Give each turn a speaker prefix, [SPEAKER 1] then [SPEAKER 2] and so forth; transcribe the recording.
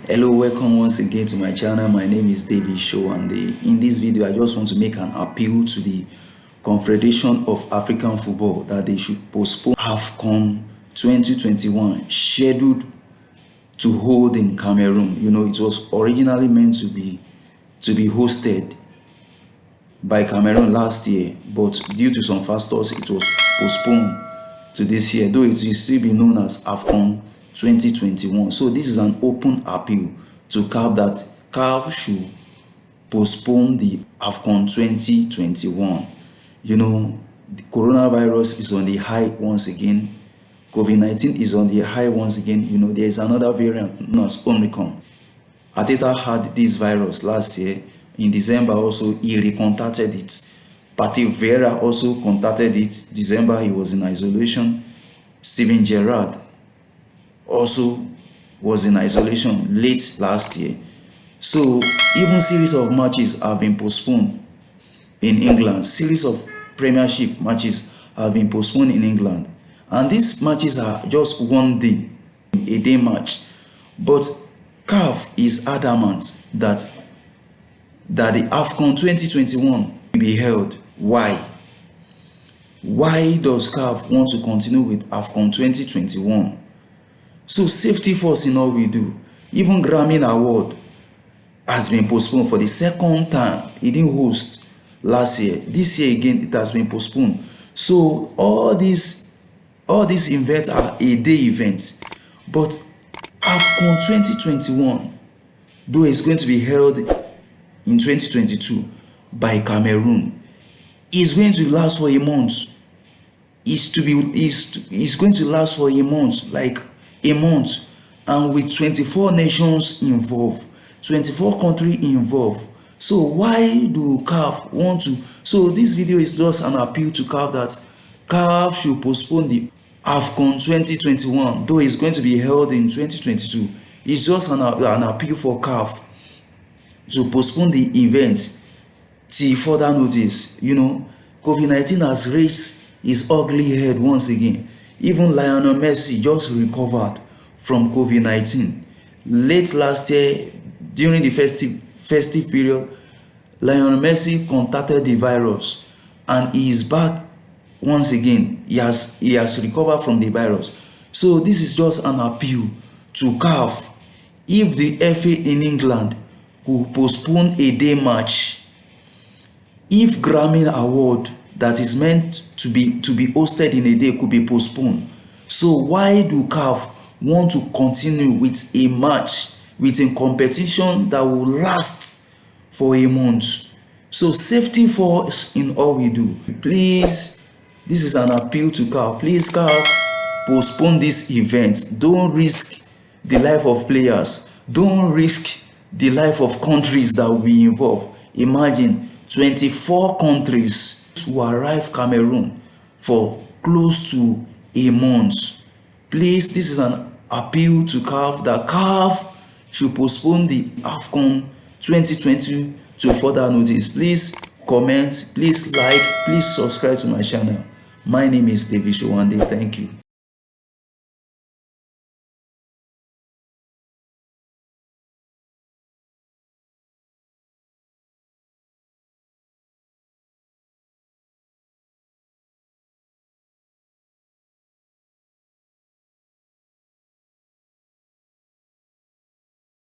[SPEAKER 1] Hello, welcome once again to my channel. My name is David Showande. In this video, I just want to make an appeal to the Confederation of African Football that they should postpone AFCON 2021 scheduled to hold in Cameroon. You know, it was originally meant to be hosted by Cameroon last year, but due to some factors, it was postponed to this year, though it will still be known as AFCON 2021. So this is an open appeal to CAF that CAF should postpone the AFCON 2021. You know, the coronavirus is on the high once again. COVID-19 is on the high once again. You know, there is another variant known as Omicron. Arteta had this virus last year. In December also, he recontacted it. Patrick Vieira also contacted it. December, he was in isolation. Steven Gerrard also was in isolation late last year. So even series of matches have been postponed in England. Series of Premiership matches have been postponed in England. And these matches are just one day, a day match. But CAF is adamant that the AFCON 2021 will be held. Why? Why does CAF want to continue with AFCON 2021? So safety first in all we do. Even Grammy Award has been postponed for the second time. It didn't host last year. This year again, it has been postponed. So all these events are a day events. But AFCON 2021, though it's going to be held in 2022 by Cameroon, is going to last for a month. Is going to last for a month, like a month, and with 24 nations involved, 24 countries involved. So why do CAF want to? So this video is just an appeal to CAF that CAF should postpone the AFCON 2021, though it's going to be held in 2022. It's just an appeal for CAF to postpone the event till further notice. You know, COVID-19 has raised his ugly head once again. Even Lionel Messi just recovered from COVID-19. Late last year, during the festive period, Lionel Messi contacted the virus and he is back once again. He has recovered from the virus. So this is just an appeal to CAF. If the FA in England could postpone a day match, if Grammy Award that is meant to be hosted in a day could be postponed, so why do CAF want to continue with a match, with a competition that will last for a month? So safety first in all we do. Please, this is an appeal to CAF. Please, CAF, postpone this event. Don't risk the life of players. Don't risk the life of countries that will be involved. Imagine 24 countries to arrive Cameroon for close to a month. Please, this is an appeal to CAF that CAF should postpone the AFCON 2020 to further notice. Please comment, please like, please subscribe to my channel. My name is David Showande. Thank you.